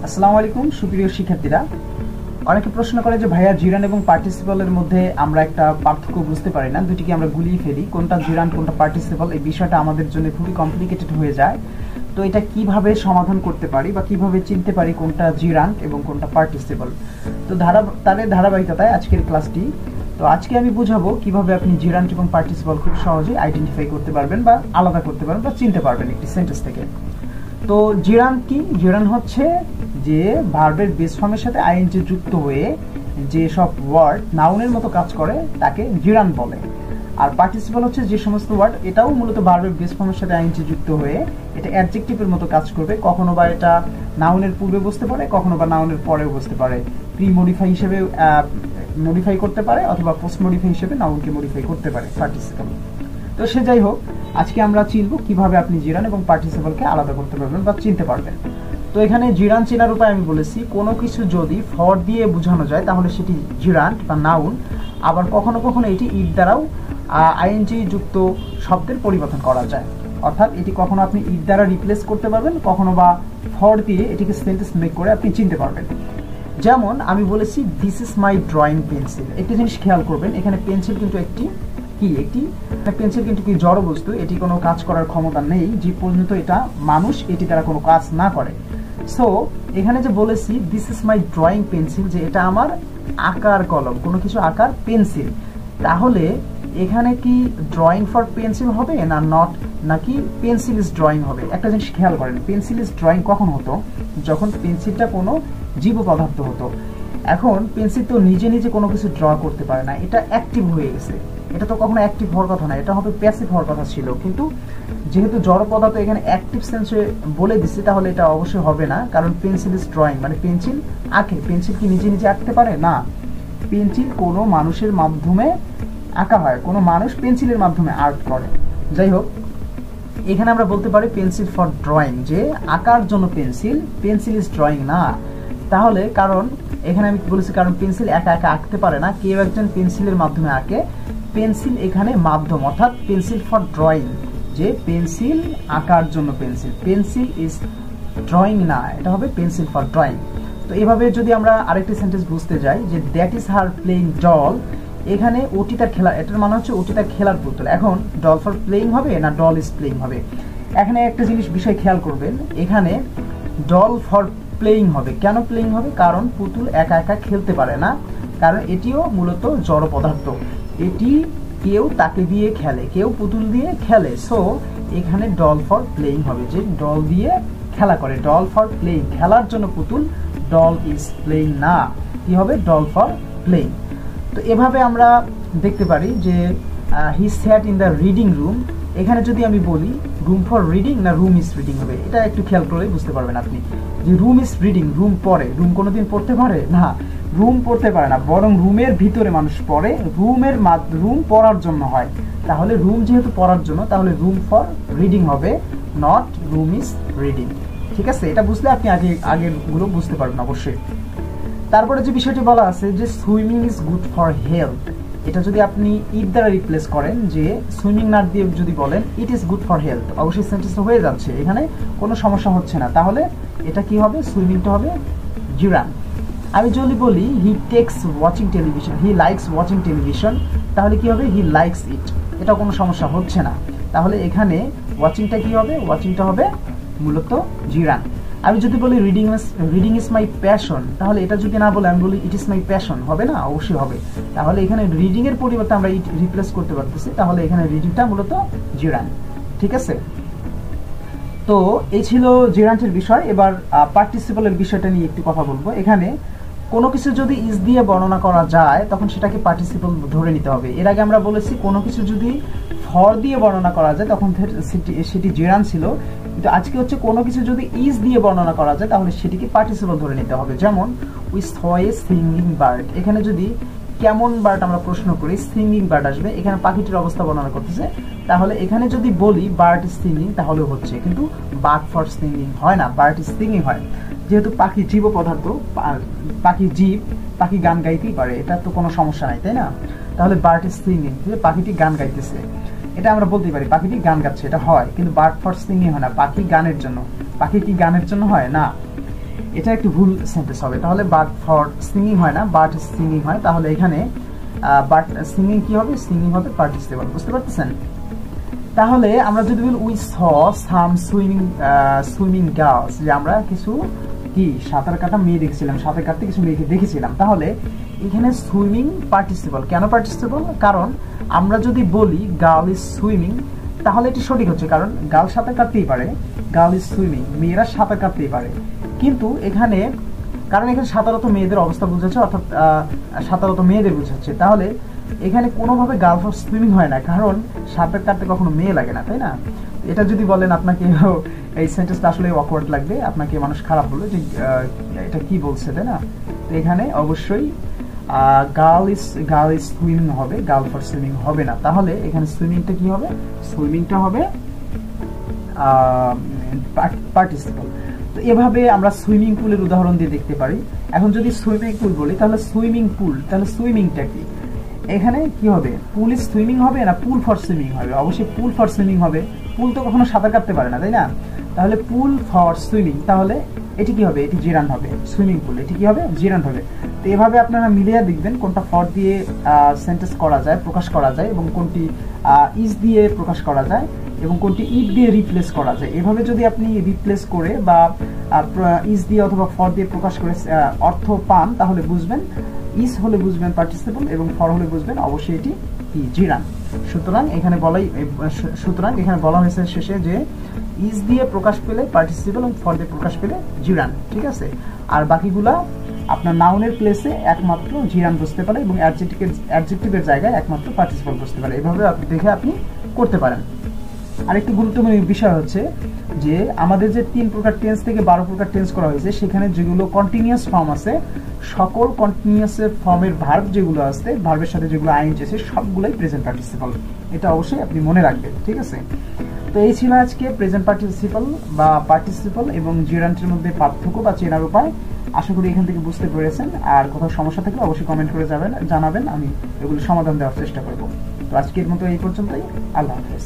আসসালামু আলাইকুম সুপ্রিয় শিক্ষার্থীরা। অনেকে প্রশ্ন করে যে ভাইয়া জিরান এবং পার্টিসিপলের মধ্যে আমরা একটা পার্থক্য বুঝতে পারি না, দুটিকে আমরা গুলিয়ে ফেলি, কোনটা জিরান কোনটা পার্টিসিপল। এই বিষয়টা আমাদের জন্য খুবই কমপ্লিকেটেড হয়ে যায়। তো এটা কিভাবে সমাধান করতে পারি বা কিভাবে চিনতে পারি কোনটা জিরান এবং কোনটা পার্টিসিপল। তো তাদের ধারাবাহিকতায় আজকের ক্লাসটি। তো আজকে আমি বুঝাবো কিভাবে আপনি জিরান এবং পার্টিসিপল খুব সহজে আইডেন্টিফাই করতে পারবেন বা আলাদা করতে পারবেন বা চিনতে পারবেন একটি সেন্টেন্স থেকে। তো জিরান কি? জিরান হচ্ছে যে ভার্বের বেস ফর্মের সাথে আইএনজি যুক্ত হয়ে যে সব ওয়ার্ড নাউনের মতো কাজ করে তাকে জিরান বলে। আর পার্টিসিপল হচ্ছে যে সমস্ত ওয়ার্ড, এটাও মূলত ভার্বের বেস ফর্মের সাথে আইএনজি যুক্ত হয়ে এটা অ্যাডজেক্টিভের মতো কাজ করবে। কখনো বা এটা নাউনের পূর্বে বসতে পারে, কখনো বা নাউনের পরেও বসতে পারে। প্রি মডিফাই হিসেবে মডিফাই করতে পারে অথবা পোস্ট মডিফাই হিসেবে নাউনকে মডিফাই করতে পারে পার্টিসিপল। তো সে যাই হোক, আজকে আমরা চিনব কিভাবে আপনি জিরান এবং পার্টিসিপলকে আলাদা করতে পারবেন বা চিনতে পারবেন। তো এখানে জিরান চেনার উপায় আমি বলেছি, কোনো কিছু যদি ফর দিয়ে বোঝানো যায় তাহলে সেটি জিরান বা নাউন। আবার কখনো কখনো এটি ইট দ্বারাও আইএনজি যুক্ত শব্দের পরিবর্তন করা যায়, অর্থাৎ এটি কখনো আপনি ইট দ্বারা রিপ্লেস করতে পারবেন, কখনো বা ফর দিয়ে এটিকে সেন্টেন্স মেক করে আপনি চিনতে পারবেন। যেমন আমি বলেছি this is my drawing pencil. একটি জিনিস খেয়াল করবেন, এখানে পেন্সিল কিন্তু একটি পেন্সিল কিন্তু কি জড় বস্তু, এটি কোনো কাজ করার ক্ষমতা নেই যে পর্যন্ত এটা মানুষ এটি দ্বারা কোনো কাজ না করে। সো এখানে যে বলেছি this is my drawing pencil, যে এটা আমার আঁকার কলম, কোনো কিছু আঁকার পেন্সিল, তাহলে এখানে কি ড্রয়িং ফর পেন্সিল হবে না নট, নাকি পেন্সিল ইজ ড্রয়িং হবে? একটা জিনিস খেয়াল করেন, পেন্সিল ইজ ড্রয়িং কখন হতো? যখন পেন্সিলটা কোনো জীব পদার্থ হতো। এখন পেন্সিল তো নিজে নিজে কোনো কিছু ড্র করতে পারে না, এটা অ্যাক্টিভ হয়ে গেছে, এটা তো কখনো অ্যাক্টিভ হওয়ার কথা না, এটা হবে প্যাসিভ হওয়ার কথা ছিল। কিন্তু যেহেতু জড় পদার্থ এখানে অ্যাক্টিভ সেন্সে বলে দিচ্ছে, তাহলে এটা অবশ্যই হবে না, কারণ পেন্সিল ইজ ড্রয়িং মানে পেন্সিল আঁকে। পেন্সিল কি নিজে নিজে আঁকতে পারে না, পেন্সিল কোনো মানুষের মাধ্যমে আঁকা হয়, কোনো মানুষ পেন্সিলের মাধ্যমে আর্ট করে। যাই হোক, এখানে আমরা বলতে পারি পেন্সিল ফর ড্রয়িং, যে আঁকার জন্য পেন্সিল, পেন্সিল ইজ ড্রয়িং না। তাহলে কারণ এখানে আমি বলেছি কারণ পেন্সিল একা একা আঁকতে পারে না, কেউ একজন পেন্সিলের মাধ্যমে আঁকে। পেন্সিল এখানে মাধ্যম, অর্থাৎ পেন্সিল ফর ড্রয়িং, যে পেন্সিল আঁকার জন্য পেন্সিল, পেন্সিল ইজ ড্রয়িং না, এটা হবে পেন্সিল ফর ড্রয়িং। তো এভাবে যদি আমরা আরেকটি সেন্টেন্স বুঝতে যাই, যে that is her playing doll, এখানে ওটি তার খেলা, এটার মানে হচ্ছে ওটি তার খেলার পুতুল। এখন ডল ফর প্লেইং হবে না ডল ইজ প্লেইং হবে? এখানে একটা জিনিস বিষয় খেয়াল করবেন, এখানে ডল ফর প্লেইং হবে। কেন প্লেইং হবে? কারণ পুতুল একা একা খেলতে পারে না, কারণ এটিও মূলত জড় পদার্থ, এটি কেউ তাকে দিয়ে খেলে, কেউ পুতুল দিয়ে খেলে। সো এখানে ডল ফর প্লেইং হবে, যে ডল দিয়ে খেলা করে, ডল ফর প্লেইং, খেলার জন্য পুতুল, ডল ইজ প্লেইং না, কি হবে? Doll for playing. তো এভাবে আমরা দেখতে পারি যে হি স্যাট ইন দ্য রিডিং রুম, এখানে যদি আমি বলি রুম ফর রিডিং না রুম ইজ রিডিং হবে? এটা একটু খেয়াল করলেই বুঝতে পারবেন আপনি, যে রুম ইজ রিডিং, রুম পড়ে, রুম কোনোদিন পড়তে পারে না, রুম পড়তে পারে না, বরং রুমের ভিতরে মানুষ পড়ে, রুম পড়ার জন্য হয়। তাহলে রুম যেহেতু পড়ার জন্য, তাহলে রুম ফর রিডিং হবে, নট রুম ইজ রিডিং। ঠিক আছে, এটা বুঝলে আপনি আগেরগুলো বুঝতে পারবেন অবশ্যই। তারপরে যে বিষয়টি বলা আছে যে swimming is good for health, এটা যদি আপনি ইট দ্বারা রিপ্লেস করেন, যে সুইমিং না দিয়ে যদি বলেন it is good for health, অবশ্যই সেন্টেন্সটা হয়ে যাচ্ছে, এখানে কোনো সমস্যা হচ্ছে না। তাহলে এটা কি হবে? সুইমিংটা হবে জিরান। আমি যদি বলি he takes watching television, he likes watching television, তাহলে কি হবে? হি লাইকস ইট, এটা কোনো সমস্যা হচ্ছে না। তাহলে এখানে ওয়াচিংটা কি হবে? ওয়াচিংটা হবে মূলত জিরান। আমি যদি বলি রিডিং ইজ মাই প্যাশন, তাহলে এটা যদি না বলে আমি বলি ইট ইজ মাই প্যাশন, হবে না? অবশ্যই হবে। তাহলে এখানে রিডিং এর পরিবর্তে আমরা ইট রিপ্লেস করতে পারতেছি, তাহলে এখানে রিডিংটা মূলত জিরান। ঠিক আছে, তো এই ছিল জিরান্টের বিষয়। এবার পার্টিসিপলের বিষয়টা নিয়ে একটু কথা বলবো। এখানে কোনো কিছু যদি ইজ দিয়ে বর্ণনা করা যায় তখন সেটাকে পার্টিসিপল ধরে নিতে হবে। এর আগে আমরা বলেছি কোনো কিছু যদি ফর দিয়ে বর্ণনা করা যায় তখন সেটি জিরান ছিল, কিন্তু আজকে হচ্ছে কোনো কিছু যদি ইজ দিয়ে বর্ণনা করা যায় তাহলে সেটিকে পার্টিসিপল ধরে নিতে হবে। যেমন we saw A singing bird, এখানে যদি কেমন বার্ড আমরা প্রশ্ন করি, সিঙ্গিং বার্ড আসবে, এখানে পাখিটির অবস্থা বর্ণনা করতেছে, তাহলে এখানে যদি বলি বার্ড ইজ সিঙ্গিং তাহলে হচ্ছে, কিন্তু বার্ড ফর সিঙ্গিং হয় না, বার্ড ইজ সিঙ্গিং হয়। যেহেতু পাখি জীব পদার্থ, পাখি জীব, পাখি গান গাইতেই পারে, এটা তো কোনো সমস্যা নাই, তাই না? তাহলে বার্ড ইজ সিঙ্গিং, পাখিটি গান গাইতেছে, এটা আমরা বলতে পারি পাখিটি গান গাচ্ছে, এটা হয়, কিন্তু বার্ড ফর সিঙ্গিং হয় না, পাখি গানের জন্য। পাখি কি গানের জন্য হয় না? এটা একটু ভুল সেন্টেন্স হবে। তাহলে বাট ফর সিঙ্গিং হয় না, বাট সিঙ্গিং হয়। তাহলে এখানে বাট সিঙ্গিং কি হবে? সিঙ্গিং হবে পার্টিসিপল। বুঝতে পারতেছেন? তাহলে আমরা যদি বলি we saw some swimming girls, যে আমরা কিছু কি সাঁতার কাটা মেয়ে দেখেছিলাম, সাঁতার কাটতে কিছু মেয়েকে দেখেছিলাম। তাহলে এখানে সুইমিং পার্টিসিপল। কেন পার্টিসিপল? কারণ আমরা যদি বলি গার্ল ইজ সুইমিং, তাহলে এটি সঠিক হচ্ছে, কারণ গার্ল সাঁতার কাটতেই পারে, গার্ল ইজ সুইমিং, মেয়েরা সাঁতার কাটতেই পারে। কিন্তু এখানে কারণ এখানে সাঁতারত মেয়েদের অবস্থা বোঝাচ্ছে, অর্থাৎ সাঁতারত মেয়েদের বোঝাচ্ছে। তাহলে এখানে কোনোভাবে গার্ল ফর সুইমিং হয় না, কারণ সাঁতার কাটতে কখনো মেয়ে লাগে না, তাই না? এটা যদি বলেন আপনাকে এই সেন্টেন্সটা আসলে অকওয়ার্ড লাগবে, আপনাকে মানুষ খারাপ বলবে যে এটা কি বলছে, তাই না? তো এখানে অবশ্যই গার্ল ইজ সুইমিং হবে, গার্ল ফর সুইমিং হবে না। তাহলে এখানে সুইমিংটা কি হবে? সুইমিংটা হবে পার্টিসিপল। তো এভাবে আমরা সুইমিং পুলের উদাহরণ দিয়ে দেখতে পারি। এখন যদি সুইমিং পুল বলি, তাহলে সুইমিং পুল, তাহলে সুইমিংটা কি? এখানে কি হবে? পুল ইজ সুইমিং হবে না পুল ফর সুইমিং হবে? অবশ্যই পুল ফর সুইমিং হবে। পুল তো কখনো সাঁতার কাটতে পারে না, তাই না? তাহলে পুল ফর সুইমিং, তাহলে এটি কি হবে? এটি জিরান্ড হবে। সুইমিং পুল এটি কি হবে? জিরান্ড হবে। তো এভাবে আপনারা মিলিয়ে দেখবেন কোনটা ফর দিয়ে সেন্টেন্স করা যায়, প্রকাশ করা যায়, এবং কোনটি ইজ দিয়ে প্রকাশ করা যায়, এবং কোনটি ইট দিয়ে রিপ্লেস করা যায়। এভাবে যদি আপনি রিপ্লেস করে বা ইজ দিয়ে অথবা ফর দিয়ে প্রকাশ করে অর্থ পান, তাহলে বুঝবেন ইজ হলে বুঝবেন পার্টিসিপল, এবং ফর হলে বুঝবেন অবশ্যই এটি কি? জিরান্ড। সুতরাং এখানে বলা হয়েছে শেষে যে ইজ দিয়ে প্রকাশ পেলে পার্টিসিপল এবং ফর দিয়ে প্রকাশ পেলে জিরান্ড। ঠিক আছে? আর বাকিগুলা আপনার নাউনের প্লেসে একমাত্র জিরান্ড বসতে পারে, এবং অ্যাডজেক্টিভের জায়গায় একমাত্র পার্টিসিপল বসতে পারে। এভাবে দেখে আপনি করতে পারেন। আরেকটি গুরুত্বপূর্ণ বিষয় হচ্ছে যে আমাদের যে 3 প্রকার টেন্স থেকে 12 প্রকার টেন্স করা হয়েছে, সেখানে যেগুলো কন্টিনিউয়াস ফর্ম আছে, সকল কন্টিনিউয়াস ফর্মের ভার্ব যেগুলো আছে, ভার্বের সাথে যেগুলো আইএনজি আছে, সবগুলোই প্রেজেন্ট পার্টিসিপল। এটা অবশ্যই আপনি মনে রাখবেন। ঠিক আছে? তো এই ছিল আজকে প্রেজেন্ট পার্টিসিপল বা পার্টিসিপল এবং জিরান্ডের মধ্যে পার্থক্য বা চেনার উপায়। আশা করি এখান থেকে বুঝতে পেরেছেন। আর কোথাও সমস্যা থাকলে অবশ্যই কমেন্ট করে জানাবেন, আমি এগুলো সমাধান দেওয়ার চেষ্টা করব। তো আজকের মতো এই পর্যন্তই। আল্লাহ হাফেজ।